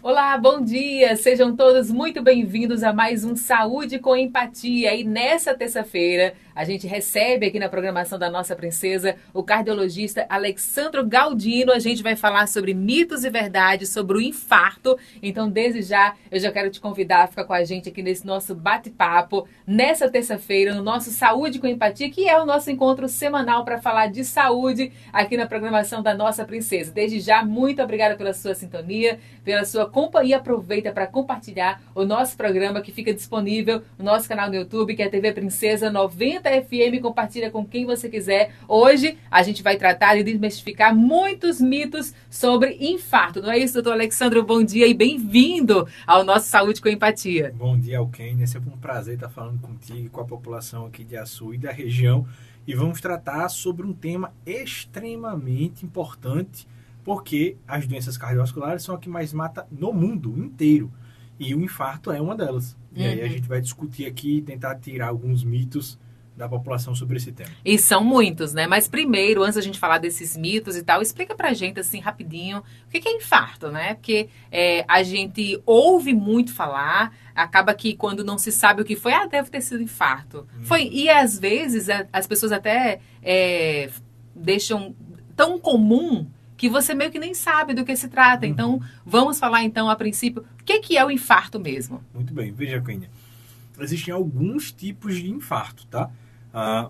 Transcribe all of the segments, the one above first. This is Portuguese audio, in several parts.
Olá, bom dia! Sejam todos muito bem-vindos a mais um Saúde com Empatia. E nessa terça-feira, a gente recebe aqui na programação da nossa princesa o cardiologista Alexandro Galdino. A gente vai falar sobre mitos e verdades sobre o infarto. Então, desde já, eu já quero te convidar a ficar com a gente aqui nesse nosso bate-papo, nessa terça-feira, no nosso Saúde com Empatia, que é o nosso encontro semanal para falar de saúde aqui na programação da nossa princesa. Desde já, muito obrigada pela sua sintonia, pela sua companhia. Aproveita para compartilhar o nosso programa que fica disponível no nosso canal no YouTube, que é a TV Princesa 90 FM. Compartilha com quem você quiser. Hoje a gente vai tratar e desmistificar muitos mitos sobre infarto. Não é isso, doutor Alexandro? Bom dia e bem-vindo ao nosso Saúde com Empatia. Bom dia, Alkênia. É sempre um prazer estar falando contigo e com a população aqui de Açu e da região. E vamos tratar sobre um tema extremamente importante, porque as doenças cardiovasculares são a que mais mata no mundo inteiro. E o infarto é uma delas. E aí a gente vai discutir aqui e tentar tirar alguns mitos da população sobre esse tema. E são muitos, né? Mas primeiro, antes da gente falar desses mitos e tal, explica pra gente, assim, rapidinho, o que é infarto, né? Porque a gente ouve muito falar, acaba que quando não se sabe o que foi, deve ter sido infarto. Foi, e às vezes as pessoas até deixam tão comum que você meio que nem sabe do que se trata. Então, vamos falar então, a princípio, o que é o infarto mesmo? Muito bem, veja, Kênia. Existem alguns tipos de infarto, tá?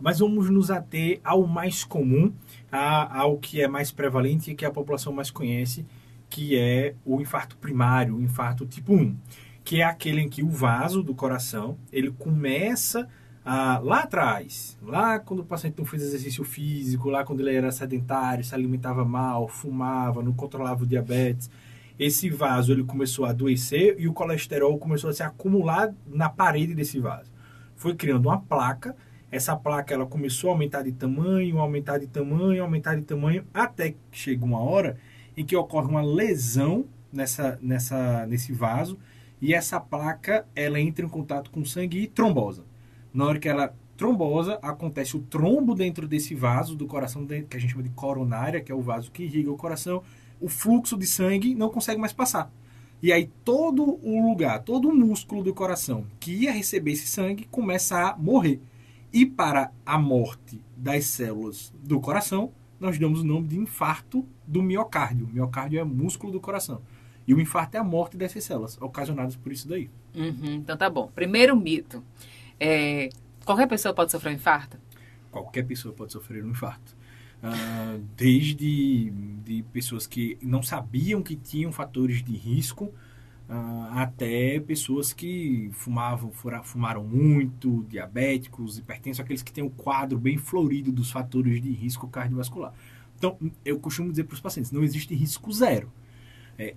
Mas vamos nos ater ao mais comum, ao que é mais prevalente e que a população mais conhece, que é o infarto primário, o infarto tipo 1, que é aquele em que o vaso do coração, ele começa lá atrás, lá quando o paciente não fez exercício físico, lá quando ele era sedentário, se alimentava mal, fumava, não controlava o diabetes, esse vaso ele começou a adoecer e o colesterol começou a se acumular na parede desse vaso. Foi criando uma placa, essa placa ela começou a aumentar de tamanho, aumentar de tamanho, aumentar de tamanho, até que chega uma hora em que ocorre uma lesão nesse vaso e essa placa ela entra em contato com o sangue e trombosa. Na hora que ela trombosa, acontece o trombo dentro desse vaso do coração, que a gente chama de coronária, que é o vaso que irriga o coração, o fluxo de sangue não consegue mais passar. E aí todo o lugar, todo o músculo do coração que ia receber esse sangue começa a morrer. E para a morte das células do coração, nós damos o nome de infarto do miocárdio. O miocárdio é o músculo do coração. E o infarto é a morte dessas células, ocasionadas por isso daí. Então tá bom. Primeiro mito. Qualquer pessoa pode sofrer um infarto? Qualquer pessoa pode sofrer um infarto. Desde de pessoas que não sabiam que tinham fatores de risco, até pessoas que fumaram muito, diabéticos, hipertensos, aqueles que têm o quadro bem florido dos fatores de risco cardiovascular. Então, eu costumo dizer para os pacientes, não existe risco zero.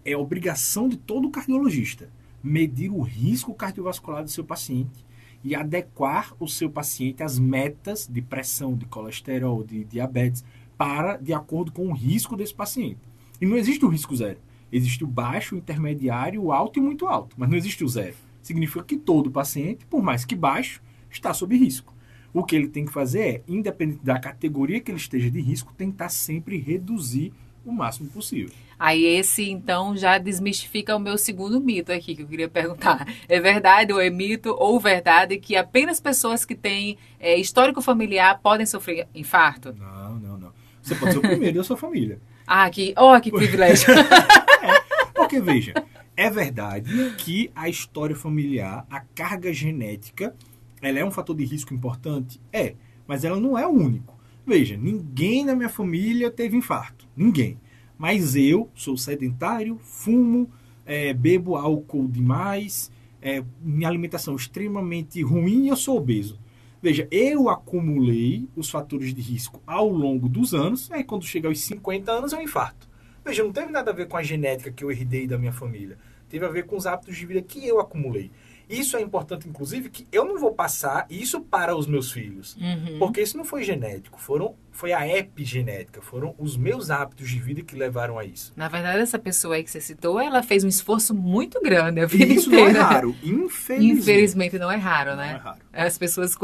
É obrigação de todo cardiologista medir o risco cardiovascular do seu paciente e adequar o seu paciente às metas de pressão, de colesterol, de diabetes, de acordo com o risco desse paciente. E não existe o risco zero. Existe o baixo, o intermediário, o alto e muito alto, mas não existe o zero. Significa que todo paciente, por mais que baixo, está sob risco. O que ele tem que fazer é, independente da categoria que ele esteja de risco, tentar sempre reduzir o máximo possível. Aí esse, então, já desmistifica o meu segundo mito aqui, que eu queria perguntar. É verdade ou é mito ou verdade que apenas pessoas que têm histórico familiar podem sofrer infarto? Não. Você pode ser o primeiro da sua família. Que privilégio. Porque, veja, é verdade que a história familiar, a carga genética, ela é um fator de risco importante? Mas ela não é o único. Veja, ninguém na minha família teve infarto. Ninguém. Mas eu sou sedentário, fumo, bebo álcool demais, minha alimentação é extremamente ruim e eu sou obeso. Veja, eu acumulei os fatores de risco ao longo dos anos, aí quando chega aos 50 anos é um infarto. Veja, não teve nada a ver com a genética que eu herdei da minha família. Teve a ver com os hábitos de vida que eu acumulei. Isso é importante, inclusive, que eu não vou passar isso para os meus filhos. Porque isso não foi genético, foi a epigenética, foram os meus hábitos de vida que levaram a isso. Na verdade, essa pessoa aí que você citou, ela fez um esforço muito grande a vida isso inteira. Não é raro, Infelizmente não é raro, né? Não é raro. As pessoas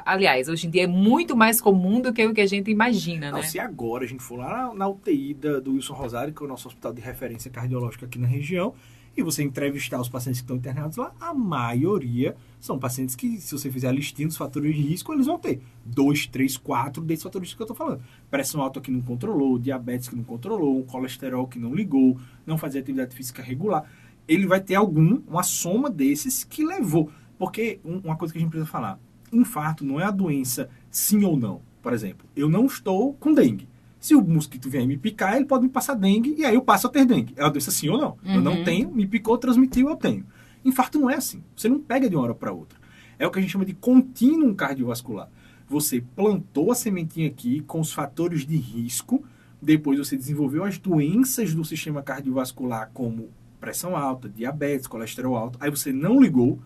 aliás, hoje em dia é muito mais comum do que o que a gente imagina, né? Se agora a gente for lá na UTI do Wilson Rosário, que é o nosso hospital de referência cardiológica aqui na região, E você entrevistar os pacientes que estão internados lá, a maioria são pacientes que, se você fizer a listinha dos fatores de risco, eles vão ter 2, 3, 4 desses fatores de risco que eu estou falando. Pressão alta que não controlou, diabetes que não controlou, um colesterol que não ligou, não fazia atividade física regular. Ele vai ter uma soma desses que levou. Porque uma coisa que a gente precisa falar, infarto não é a doença sim ou não. Por exemplo, eu não estou com dengue. Se o mosquito vier me picar, ele pode me passar dengue e aí eu passo a ter dengue. É uma doença sim ou não. Eu não tenho, me picou, transmitiu, eu tenho. Infarto não é assim. Você não pega de uma hora para outra. É o que a gente chama de contínuo cardiovascular. Você plantou a sementinha aqui com os fatores de risco, depois você desenvolveu as doenças do sistema cardiovascular, como pressão alta, diabetes, colesterol alto, aí você não ligou,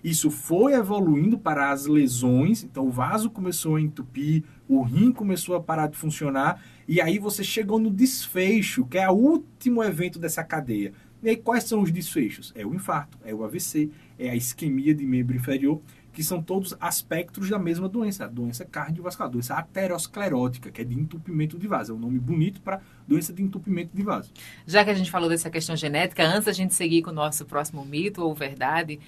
isso foi evoluindo para as lesões, então o vaso começou a entupir, o rim começou a parar de funcionar, e aí você chegou no desfecho, que é o último evento dessa cadeia. E aí quais são os desfechos? É o infarto, é o AVC, é a isquemia de membro inferior, que são todos aspectos da mesma doença, a doença cardiovascular, a doença aterosclerótica, que é de entupimento de vaso. É um nome bonito para doença de entupimento de vaso. Já que a gente falou dessa questão genética, antes da gente seguir com o nosso próximo mito ou verdade,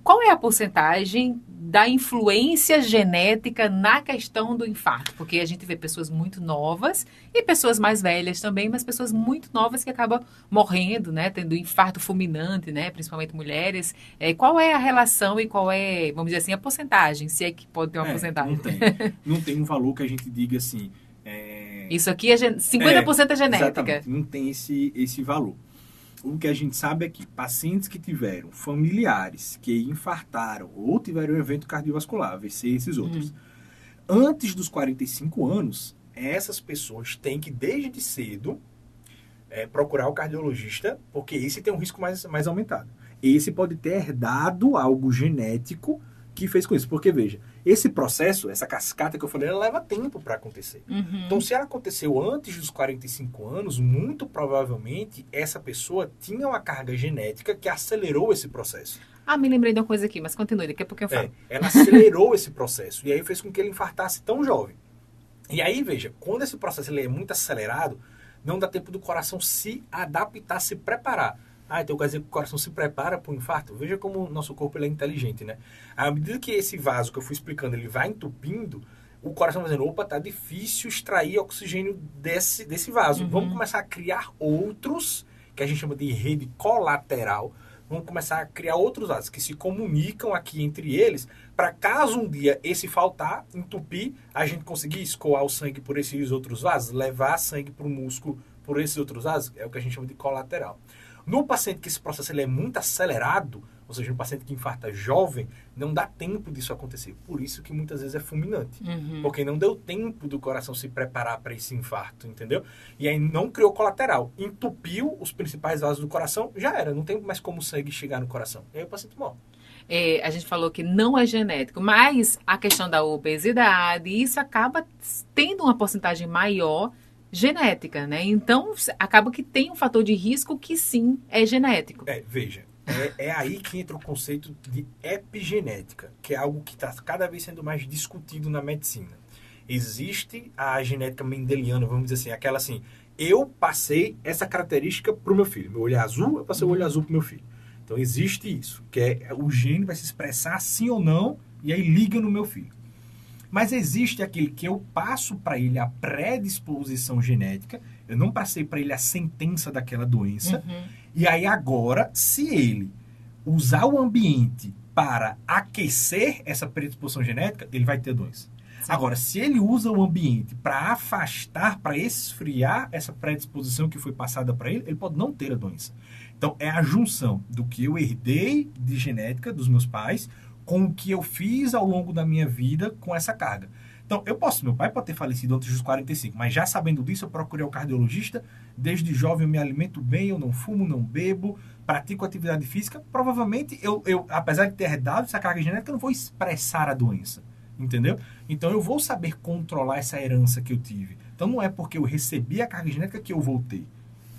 qual é a porcentagem da influência genética na questão do infarto? Porque a gente vê pessoas muito novas e pessoas mais velhas também, mas pessoas muito novas que acabam morrendo, né, tendo infarto fulminante, né, principalmente mulheres. Qual é a relação e qual é, vamos dizer assim, a porcentagem, se é que pode ter uma porcentagem? Não tem um valor que a gente diga assim... Isso aqui é 50% é genética. Exatamente, não tem esse valor. O que a gente sabe é que pacientes que tiveram familiares que infartaram ou tiveram um evento cardiovascular, AVC e esses outros, antes dos 45 anos, essas pessoas têm que, desde cedo, procurar o cardiologista, porque esse tem um risco mais aumentado. Esse pode ter herdado algo genético que fez com isso. Porque, veja, esse processo, essa cascata que eu falei, ela leva tempo para acontecer. Então, se ela aconteceu antes dos 45 anos, muito provavelmente essa pessoa tinha uma carga genética que acelerou esse processo. Me lembrei de uma coisa aqui, mas continue, daqui a pouco eu falo. Ela acelerou esse processo e aí fez com que ele infartasse tão jovem. E aí, veja, quando esse processo ele é muito acelerado, não dá tempo do coração se adaptar, se preparar. Então quer dizer que o coração se prepara para o infarto? Veja como o nosso corpo ele é inteligente, né? À medida que esse vaso que eu fui explicando, ele vai entupindo, o coração vai dizendo, tá difícil extrair oxigênio desse vaso. Vamos começar a criar outros, que a gente chama de rede colateral. Vamos começar a criar outros vasos que se comunicam aqui entre eles, para caso um dia esse faltar, entupir, a gente conseguir escoar o sangue por esses outros vasos, levar sangue para o músculo por esses outros vasos, é o que a gente chama de colateral. No paciente que esse processo ele é muito acelerado, ou seja, no paciente que infarta jovem, não dá tempo disso acontecer. Por isso que muitas vezes é fulminante. Porque não deu tempo do coração se preparar para esse infarto, entendeu? E aí não criou colateral. Entupiu os principais vasos do coração, já era. Não tem mais como o sangue chegar no coração. E aí o paciente morre. A gente falou que não é genético, mas a questão da obesidade, isso acaba tendo uma porcentagem maior genética, né? Então, acaba que tem um fator de risco que sim é genético. Veja, é aí que entra o conceito de epigenética, que é algo que está cada vez sendo mais discutido na medicina. Existe a genética mendeliana, vamos dizer assim, aquela assim, eu passei essa característica para o meu filho. Meu olho é azul, eu passei o olho azul para o meu filho. Então, existe isso, que o gene vai se expressar sim ou não, e aí liga no meu filho. Mas existe aquele que eu passo para ele a predisposição genética, eu não passei para ele a sentença daquela doença, e aí agora, se ele usar o ambiente para aquecer essa predisposição genética, ele vai ter a doença. Sim. Agora, se ele usa o ambiente para afastar, para esfriar essa predisposição que foi passada para ele, ele pode não ter a doença. Então, é a junção do que eu herdei de genética dos meus pais com o que eu fiz ao longo da minha vida com essa carga. Então, meu pai pode ter falecido antes dos 45, mas já sabendo disso, eu procurei o cardiologista, desde jovem eu me alimento bem, eu não fumo, não bebo, pratico atividade física, provavelmente, eu apesar de ter herdado essa carga genética, eu não vou expressar a doença, entendeu? Então, eu vou saber controlar essa herança que eu tive. Então, não é porque eu recebi a carga genética que eu vou ter.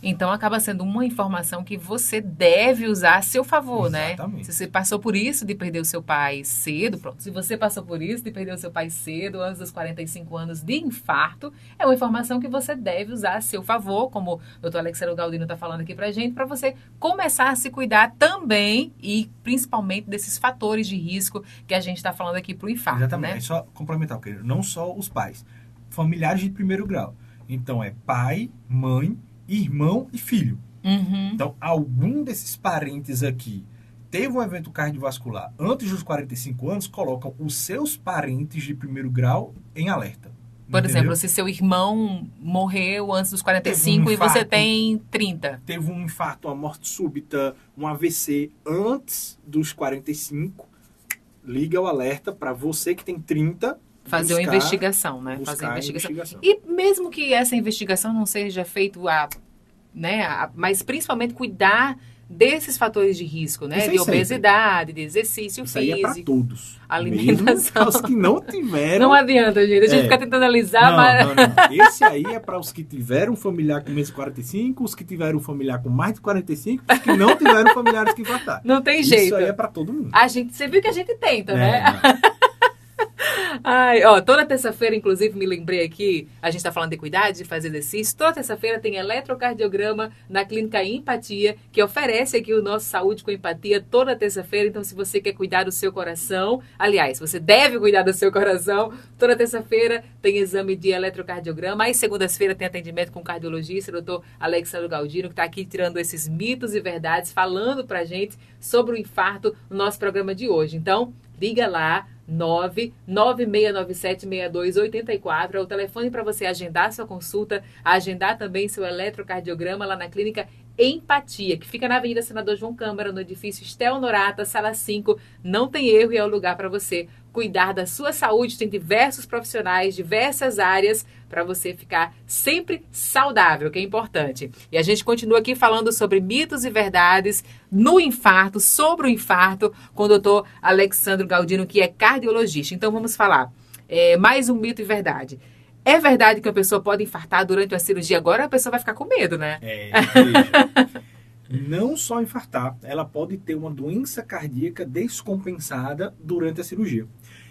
Então, acaba sendo uma informação que você deve usar a seu favor, Exatamente. né? Se você passou por isso de perder o seu pai cedo, pronto. Se você passou por isso de perder o seu pai cedo, antes dos 45 anos de infarto, é uma informação que você deve usar a seu favor, como o doutor Alexandro Galdino está falando aqui pra gente, para você começar a se cuidar também e principalmente desses fatores de risco que a gente está falando aqui pro infarto, Exatamente. né? É só complementar, querido. Não só os pais, familiares de primeiro grau. Então, é pai, mãe, irmão e filho. Uhum. Então, algum desses parentes aqui teve um evento cardiovascular antes dos 45 anos, colocam os seus parentes de primeiro grau em alerta. Por Entendeu? exemplo, se seu irmão morreu antes dos 45 e você tem 30. Teve um infarto, uma morte súbita, um AVC antes dos 45, liga o alerta para você que tem 30 fazer uma investigação, né? Fazer uma investigação. E mesmo que essa investigação não seja feita mas principalmente cuidar desses fatores de risco, né? De obesidade, de exercício isso físico. Aí é para todos. Alimentação. Para os que não tiveram. Não adianta, gente. A gente fica tentando analisar, não. Esse aí é para os que tiveram um familiar com menos de 45, os que tiveram um familiar com mais de 45, os que não tiveram familiares que infartaram. Não tem jeito. Isso aí é para todo mundo. Você viu que a gente tenta, né? Ai, toda terça-feira, inclusive, me lembrei aqui, a gente está falando de cuidar, de fazer exercício. Toda terça-feira tem eletrocardiograma na Clínica Empatia, que oferece aqui o nosso Saúde com Empatia toda terça-feira. Então, se você quer cuidar do seu coração, aliás, você deve cuidar do seu coração, toda terça-feira tem exame de eletrocardiograma. Aí, segundas-feira, tem atendimento com o cardiologista, doutor Alexandro Galdino, que está aqui tirando esses mitos e verdades, falando pra gente sobre o infarto no nosso programa de hoje. Então, liga lá, 996976284 é o telefone para você agendar sua consulta, agendar também seu eletrocardiograma lá na Clínica Empatia, que fica na Avenida Senador João Câmara, no edifício Estel Norata, sala 5. Não tem erro e é o lugar para você cuidar da sua saúde. Tem diversos profissionais, diversas áreas para você ficar sempre saudável, que é importante. E a gente continua aqui falando sobre mitos e verdades no infarto, sobre o infarto, com o doutor Alexandro Galdino, que é cardiologista. Então vamos falar mais um mito e verdade. É verdade que a pessoa pode infartar durante uma cirurgia? Agora a pessoa vai ficar com medo, né? Veja. Não só infartar, ela pode ter uma doença cardíaca descompensada durante a cirurgia.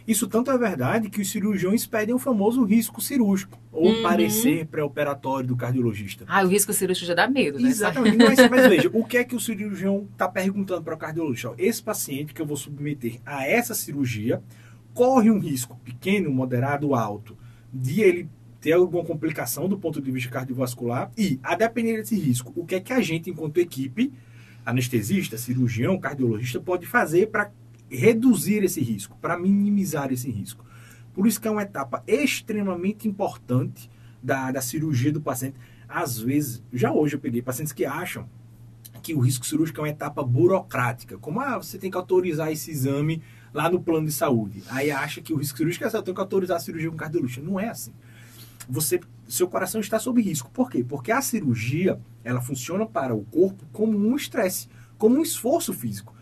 Isso tanto é verdade que os cirurgiões pedem o famoso risco cirúrgico, ou parecer pré-operatório do cardiologista. O risco cirúrgico já dá medo, né? Exatamente. Mas veja, o que é que o cirurgião está perguntando para o cardiologista? Esse paciente que eu vou submeter a essa cirurgia corre um risco pequeno, moderado, alto, de ele ter alguma complicação do ponto de vista cardiovascular e, a depender desse risco, o que é que a gente, enquanto equipe, anestesista, cirurgião, cardiologista, pode fazer para reduzir esse risco, para minimizar esse risco. Por isso que é uma etapa extremamente importante da cirurgia do paciente. Às vezes, já hoje eu peguei pacientes que acham que o risco cirúrgico é uma etapa burocrática, como você tem que autorizar esse exame lá no plano de saúde. Aí acha que o risco cirúrgico é só, eu tenho que autorizar a cirurgia com cardiologista. Não é assim. Seu coração está sob risco. Por quê? Porque a cirurgia, ela funciona para o corpo como um estresse, como um esforço físico.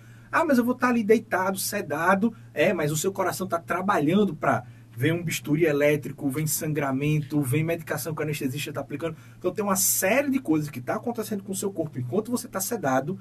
Mas eu vou estar ali deitado, sedado. Mas o seu coração está trabalhando para... Vem um bisturi elétrico, vem sangramento, vem medicação que o anestesista está aplicando. Então tem uma série de coisas que está acontecendo com o seu corpo enquanto você está sedado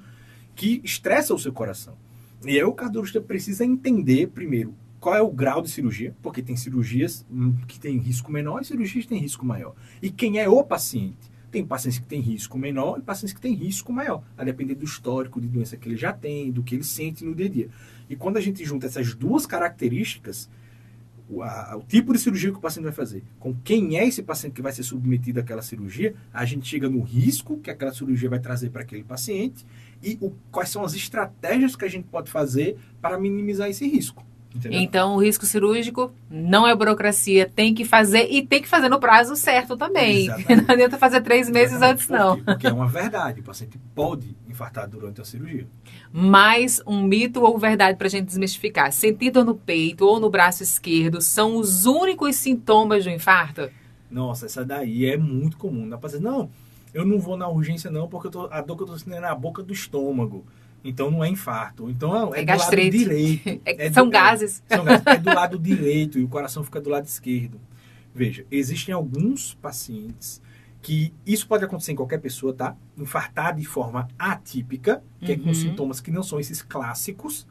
que estressa o seu coração. E aí o cardiologista precisa entender, primeiro, qual é o grau de cirurgia, porque tem cirurgias que têm risco menor e cirurgias que têm risco maior. E quem é o paciente? Tem pacientes que têm risco menor e pacientes que têm risco maior, a depender do histórico de doença que ele já tem, do que ele sente no dia a dia. E quando a gente junta essas duas características, o tipo de cirurgia que o paciente vai fazer, com quem é esse paciente que vai ser submetido àquela cirurgia, a gente chega no risco que aquela cirurgia vai trazer para aquele paciente e quais são as estratégias que a gente pode fazer para minimizar esse risco. Entendeu? Então, o risco cirúrgico não é burocracia, tem que fazer e tem que fazer no prazo certo também. Exatamente. Não adianta fazer 3 meses antes, não. Porque é uma verdade, o paciente pode infartar durante a cirurgia. Mais um mito ou verdade para a gente desmistificar. Sentir dor no peito ou no braço esquerdo são os únicos sintomas do infarto? Nossa, essa daí é muito comum. Dá pra dizer, não, eu não vou na urgência não, porque a dor que eu tô sentindo é na boca do estômago. Então não é infarto. Então é do lado direito. São gases. É do lado direito e o coração fica do lado esquerdo. Veja, existem alguns pacientes que isso pode acontecer em qualquer pessoa, tá? Infartar de forma atípica, que é com sintomas que não são esses clássicos.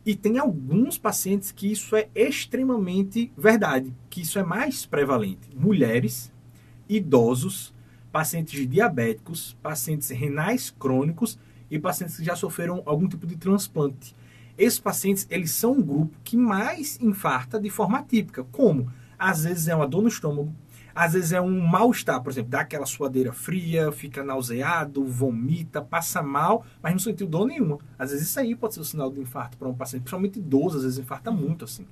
E tem alguns pacientes que isso é extremamente verdade, que isso é mais prevalente. Mulheres, idosos, pacientes diabéticos, pacientes renais crônicos e pacientes que já sofreram algum tipo de transplante. Esses pacientes, eles são um grupo que mais infarta de forma atípica. Como? Às vezes é uma dor no estômago, às vezes é um mal-estar, por exemplo, dá aquela suadeira fria, fica nauseado, vomita, passa mal, mas não sentiu dor nenhuma. Às vezes isso aí pode ser um sinal de infarto para um paciente, principalmente idoso, às vezes infarta muito assim.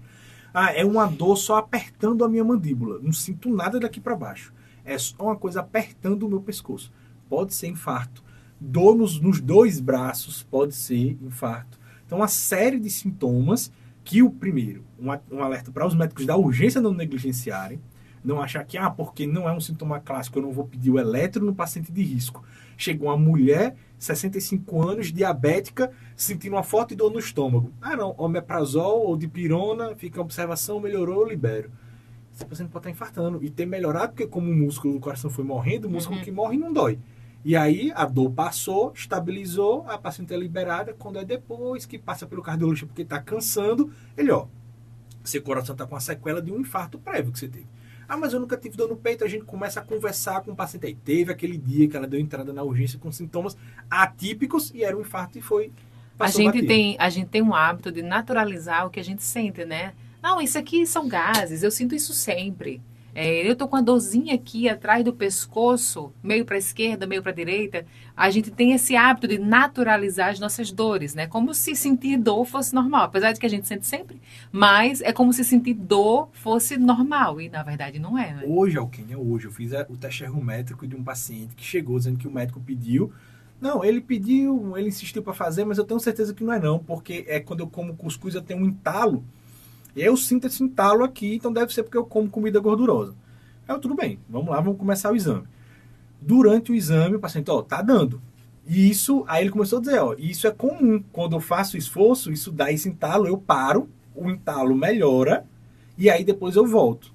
É uma dor só apertando a minha mandíbula, não sinto nada daqui para baixo. É só uma coisa apertando o meu pescoço. Pode ser infarto. Dor nos dois braços pode ser infarto. Então, uma série de sintomas que o primeiro, um alerta para os médicos da urgência não negligenciarem, não achar que, porque não é um sintoma clássico, eu não vou pedir o eletro no paciente de risco. Chegou uma mulher, 65 anos, diabética, sentindo uma forte dor no estômago. Não, omeprazol ou dipirona, fica a observação, melhorou, eu libero. Esse paciente pode estar infartando e ter melhorado, porque como o músculo do coração foi morrendo, o músculo que morre não dói. E aí a dor passou, estabilizou, a paciente é liberada, quando é depois que passa pelo cardiologista porque está cansando, ele, seu coração está com a sequela de um infarto prévio que você teve. Mas eu nunca tive dor no peito, a gente começa a conversar com o paciente. Aí teve aquele dia que ela deu entrada na urgência com sintomas atípicos e era um infarto e foi... A gente tem um hábito de naturalizar o que a gente sente, né? Não, isso aqui são gases, eu sinto isso sempre. Eu tô com a dorzinha aqui atrás do pescoço, meio para a esquerda, meio para a direita. A gente tem esse hábito de naturalizar as nossas dores, né? Como se sentir dor fosse normal. Apesar de que a gente sente sempre, mas é como se sentir dor fosse normal. E na verdade não é, né? Hoje eu fiz o teste ergométrico de um paciente que chegou dizendo que o médico pediu. Não, ele insistiu para fazer, mas eu tenho certeza que não é não, porque quando eu como cuscuz eu tenho um entalo. E eu sinto esse entalo aqui, então deve ser porque eu como comida gordurosa. Tudo bem, vamos lá, vamos começar o exame. Durante o exame, o paciente, tá dando. E isso, aí ele começou a dizer, isso é comum. Quando eu faço esforço, isso dá esse entalo, eu paro, o entalo melhora, e aí depois eu volto.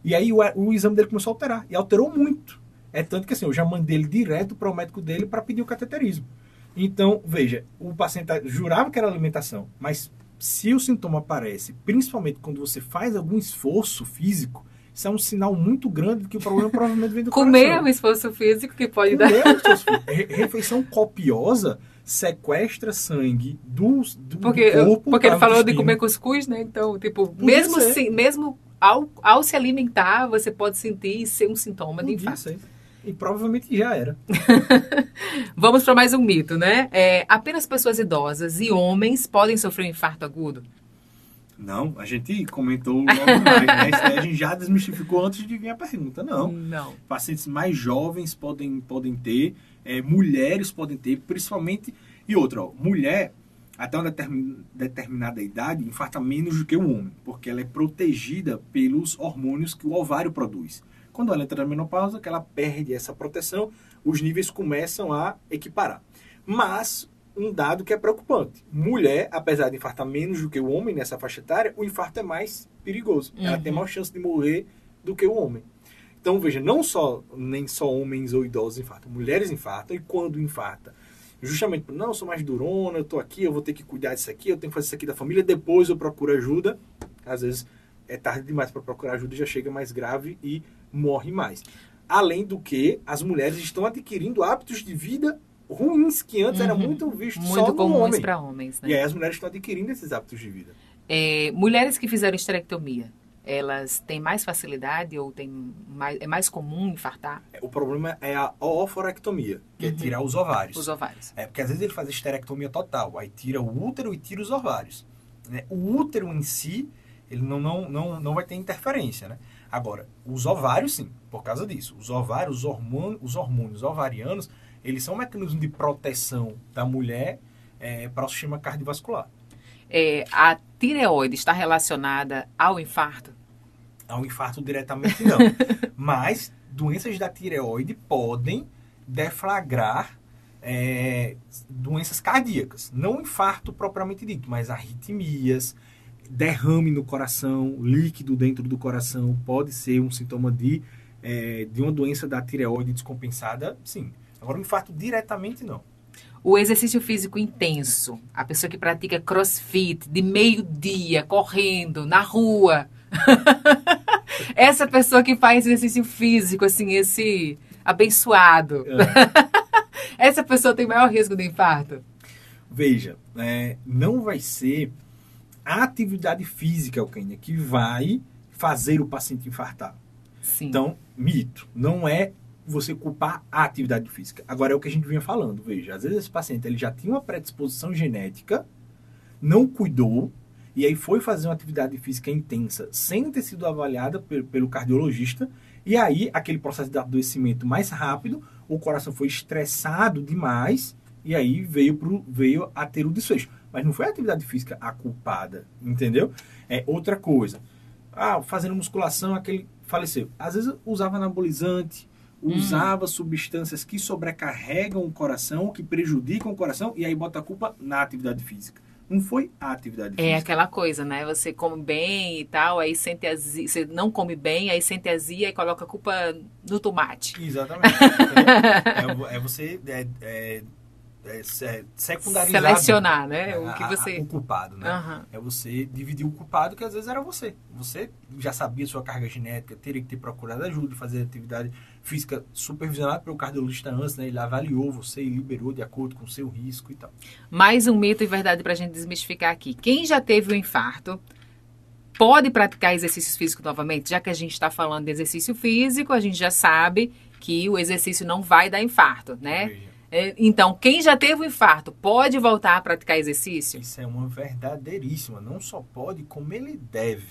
E aí o exame dele começou a alterar, e alterou muito. Tanto que assim, eu já mandei ele direto para o médico dele para pedir o cateterismo. Então, veja, o paciente jurava que era alimentação, mas se o sintoma aparece, principalmente quando você faz algum esforço físico, isso é um sinal muito grande de que o problema provavelmente vem do coração. Comer é um esforço físico que pode dar... Refeição copiosa sequestra sangue do corpo. Porque ele falou de comer cuscuz, né? Então, mesmo ao se alimentar, você pode sentir ser um sintoma de infarto. E provavelmente já era. Vamos para mais um mito, né? Apenas pessoas idosas e homens podem sofrer um infarto agudo? Não, a gente comentou logo mais, né? Isso aí a gente já desmistificou antes de vir a pergunta. Não. Pacientes mais jovens podem ter, mulheres podem ter, principalmente... E outra, mulher, até uma determinada idade, infarta menos do que o homem, porque ela é protegida pelos hormônios que o ovário produz. Quando ela entra na menopausa, que ela perde essa proteção, os níveis começam a equiparar. Mas, um dado que é preocupante. Mulher, apesar de infartar menos do que o homem nessa faixa etária, o infarto é mais perigoso. Ela tem mais chance de morrer do que o homem. Então, veja, nem só homens ou idosos infartam. Mulheres infartam e quando infarta? Justamente, eu sou mais durona, eu estou aqui, eu vou ter que cuidar disso aqui, eu tenho que fazer isso aqui da família, depois eu procuro ajuda. Às vezes é tarde demais para procurar ajuda e já chega mais grave e morre mais. Além do que, as mulheres estão adquirindo hábitos de vida ruins, que antes era muito visto só no homem. Muito comuns para homens, né? E aí as mulheres estão adquirindo esses hábitos de vida. Mulheres que fizeram esterectomia, elas têm mais facilidade ou é mais comum infartar? O problema é a ooforectomia, que é tirar os ovários. Os ovários. Porque às vezes ele faz esterectomia total, aí tira o útero e tira os ovários. O útero em si, ele não vai ter interferência, né? Agora, os ovários sim, por causa disso. Os ovários, os hormônios ovarianos, eles são um mecanismo de proteção da mulher para o sistema cardiovascular. A tireoide está relacionada ao infarto? Ao infarto diretamente não. Mas doenças da tireoide podem deflagrar doenças cardíacas. Não infarto propriamente dito, mas arritmias, derrame no coração, líquido dentro do coração, pode ser um sintoma de de uma doença da tireoide descompensada, sim. Agora, um infarto diretamente, não. O exercício físico intenso, a pessoa que pratica crossfit de meio-dia, correndo, na rua. Essa pessoa que faz exercício físico, assim, esse abençoado. Essa pessoa tem maior risco de infarto? Veja, não vai ser a atividade física, Eugênia, que vai fazer o paciente infartar. Sim. Então, mito. Não é você culpar a atividade física. Agora, é o que a gente vinha falando. Veja, às vezes esse paciente ele já tinha uma predisposição genética, não cuidou, e aí foi fazer uma atividade física intensa sem ter sido avaliada pelo cardiologista, e aí aquele processo de adoecimento mais rápido, o coração foi estressado demais, e aí veio a ter o desfecho. Mas não foi a atividade física a culpada, entendeu? Outra coisa. Fazendo musculação, aquele faleceu. Às vezes usava anabolizante, usava substâncias que sobrecarregam o coração, que prejudicam o coração, e aí bota a culpa na atividade física. Não foi a atividade física. É aquela coisa, né? Você come bem e tal, aí sente azia. Você não come bem, aí sente azia e coloca a culpa no tomate. Exatamente. Você secundarizar. Selecionar, né? O que você... O culpado, né? Uhum. É você dividir o culpado, que às vezes era você. Você já sabia sua carga genética, teria que ter procurado ajuda, fazer atividade física supervisionada pelo cardiologista antes, né? Ele avaliou você e liberou de acordo com o seu risco e tal. Mais um mito e verdade pra gente desmistificar aqui. Quem já teve um infarto pode praticar exercícios físicos novamente? Já que a gente está falando de exercício físico, a gente já sabe que o exercício não vai dar infarto, né? Então, quem já teve um infarto pode voltar a praticar exercício? Isso é uma verdadeiríssima. Não só pode, como ele deve.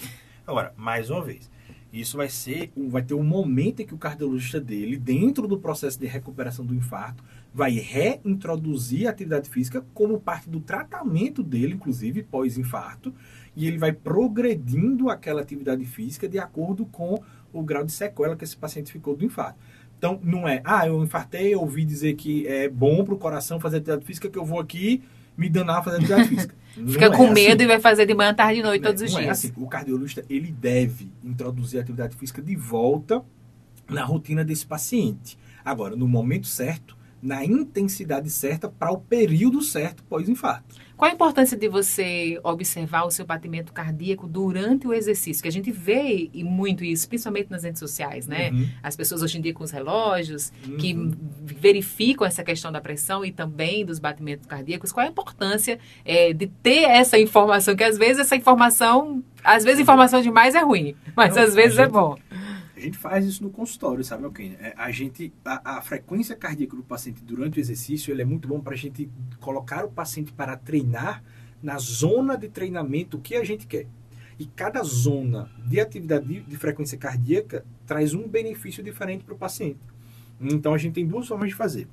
Agora, mais uma vez, isso vai ter um momento em que o cardiologista dele, dentro do processo de recuperação do infarto, vai reintroduzir a atividade física como parte do tratamento dele, inclusive pós-infarto, e ele vai progredindo aquela atividade física de acordo com o grau de sequela que esse paciente ficou do infarto. Então, não é, eu infartei, eu ouvi dizer que é bom para o coração fazer atividade física, que eu vou aqui me danar fazendo atividade física. Fica com medo e vai fazer de manhã, tarde e noite todos os dias. Não é assim. O cardiologista, ele deve introduzir a atividade física de volta na rotina desse paciente. Agora, no momento certo, na intensidade certa, para o período certo pós-infarto. Qual a importância de você observar o seu batimento cardíaco durante o exercício? Que a gente vê muito isso, principalmente nas redes sociais, né? Uhum. As pessoas hoje em dia com os relógios, que verificam essa questão da pressão e também dos batimentos cardíacos. Qual a importância de ter essa informação? Que às vezes essa informação, informação demais é ruim, mas às vezes é bom. A gente faz isso no consultório, sabe, Eugênia? A frequência cardíaca do paciente durante o exercício, ele é muito bom para a gente colocar o paciente para treinar na zona de treinamento que a gente quer. E cada zona de atividade de frequência cardíaca traz um benefício diferente para o paciente. Então, a gente tem duas formas de fazer.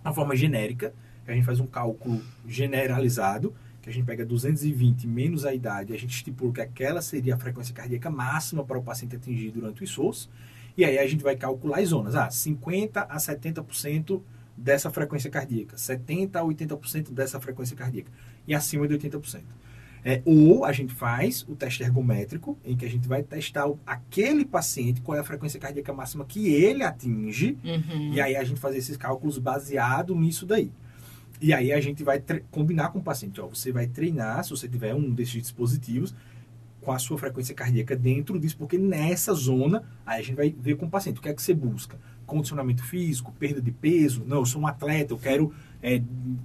Uma forma genérica, que a gente faz um cálculo generalizado, que a gente pega 220 menos a idade, a gente estipula que aquela seria a frequência cardíaca máxima para o paciente atingir durante o esforço, e aí a gente vai calcular as zonas, 50% a 70% dessa frequência cardíaca, 70% a 80% dessa frequência cardíaca, e acima de 80%. Ou a gente faz o teste ergométrico, em que a gente vai testar aquele paciente, qual é a frequência cardíaca máxima que ele atinge, e aí a gente faz esses cálculos baseado nisso daí. E aí a gente vai combinar com o paciente. Você vai treinar, se você tiver um desses dispositivos, com a sua frequência cardíaca dentro disso, porque nessa zona, aí a gente vai ver com o paciente. O que é que você busca? Condicionamento físico, perda de peso? Não, eu sou um atleta, eu quero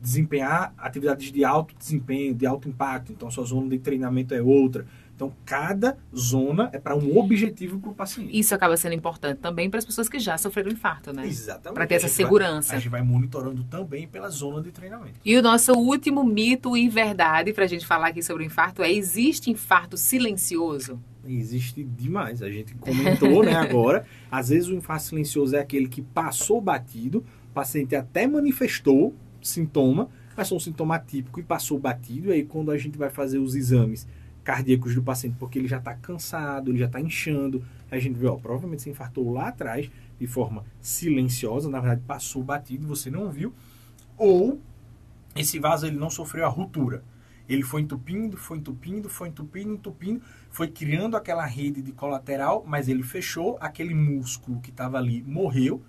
desempenhar atividades de alto desempenho, de alto impacto. Então, a sua zona de treinamento é outra. Então, cada zona é para um objetivo para o paciente. Isso acaba sendo importante também para as pessoas que já sofreram infarto, né? Exatamente. Para ter essa segurança. A gente vai monitorando também pela zona de treinamento. E o nosso último mito e verdade para a gente falar aqui sobre o infarto existe infarto silencioso? Existe demais. A gente comentou, né, agora. Às vezes o infarto silencioso é aquele que passou batido, o paciente até manifestou sintoma, mas foi um sintoma atípico e passou batido. E aí quando a gente vai fazer os exames cardíacos do paciente, porque ele já está cansado, ele já está inchando, a gente vê, provavelmente se infartou lá atrás, de forma silenciosa, na verdade passou batido e você não viu, ou esse vaso ele não sofreu a ruptura. Ele foi entupindo, entupindo, foi criando aquela rede de colateral, mas ele fechou, aquele músculo que estava ali morreu,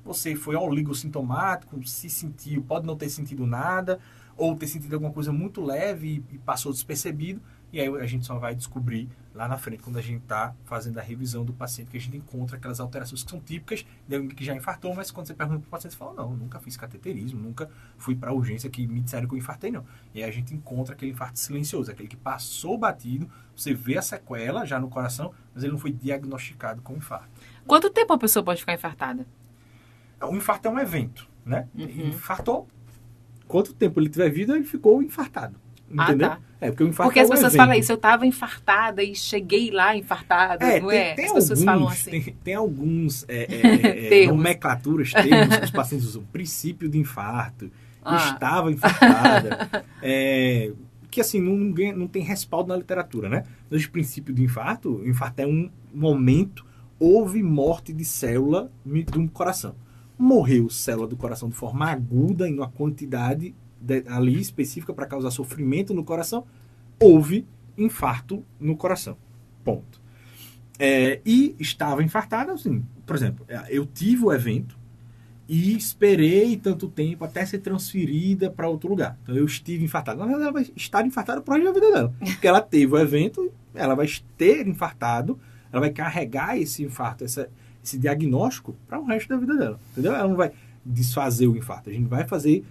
você foi oligossintomático, se sentiu, pode não ter sentido nada, ou ter sentido alguma coisa muito leve e passou despercebido, e aí a gente só vai descobrir lá na frente, quando a gente está fazendo a revisão do paciente, que a gente encontra aquelas alterações que são típicas de alguém que já infartou, mas quando você pergunta para o paciente, você fala, não, nunca fiz cateterismo, nunca fui para a urgência que me disseram que eu infartei, não. E aí a gente encontra aquele infarto silencioso, aquele que passou batido, você vê a sequela já no coração, mas ele não foi diagnosticado com infarto. Quanto tempo a pessoa pode ficar infartada? O infarto é um evento, né? Infartou, quanto tempo ele tiver vida, ele ficou infartado. Entendeu? Tá. Porque o infarto porque é as um pessoas evento. falam isso, eu estava infartada e cheguei lá infartada, não é? Tem As pessoas alguns, falam assim. Tem alguns termos. nomenclaturas, termos que os pacientes usam. Princípio de infarto, estava infartada, que assim, não tem respaldo na literatura, né? Mas o princípio de infarto, o infarto é um momento, houve morte de célula do coração. Morreu célula do coração de forma aguda, em uma quantidade ali específica para causar sofrimento no coração, houve infarto no coração. Ponto. E estava infartada, assim, por exemplo, eu tive o evento e esperei tanto tempo até ser transferida para outro lugar. Então eu estive infartada. Na verdade, ela vai estar infartada por resto da vida dela. Porque ela teve o evento, ela vai ter infartado, ela vai carregar esse infarto, esse diagnóstico para o resto da vida dela. Entendeu? Ela não vai desfazer o infarto. A gente vai fazer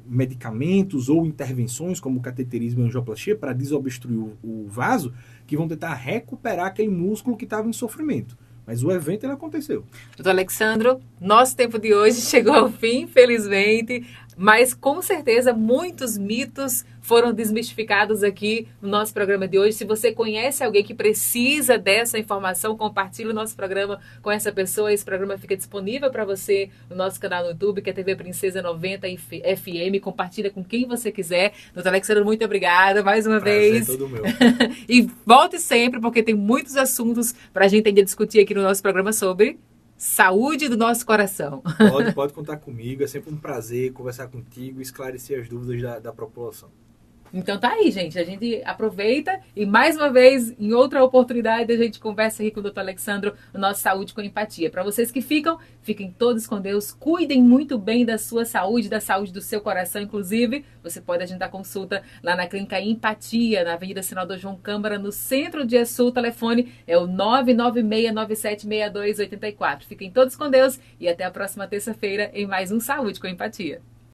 medicamentos ou intervenções como cateterismo e angioplastia para desobstruir o vaso, que vão tentar recuperar aquele músculo que estava em sofrimento. Mas o evento, ele aconteceu. Doutor Alexandro, nosso tempo de hoje chegou ao fim, infelizmente, mas com certeza muitos mitos foram desmistificados aqui no nosso programa de hoje. Se você conhece alguém que precisa dessa informação, compartilhe o nosso programa com essa pessoa. Esse programa fica disponível para você no nosso canal no YouTube, que é TV Princesa 90 FM. Compartilha com quem você quiser. Doutor Alexandro, muito obrigada mais uma vez. Todo meu. E volte sempre, porque tem muitos assuntos para a gente ainda discutir aqui no nosso programa sobre saúde do nosso coração. Pode contar comigo, é sempre um prazer conversar contigo e esclarecer as dúvidas da população. Então tá aí, gente. A gente aproveita e mais uma vez, em outra oportunidade, a gente conversa aqui com o Dr. Alexandro no nosso Saúde com Empatia. Para vocês que fiquem todos com Deus, cuidem muito bem da sua saúde, da saúde do seu coração. Inclusive, você pode agendar consulta lá na Clínica Empatia, na Avenida Senador João Câmara, no centro de Açu. O telefone é o 996976284. Fiquem todos com Deus e até a próxima terça-feira em mais um Saúde com Empatia.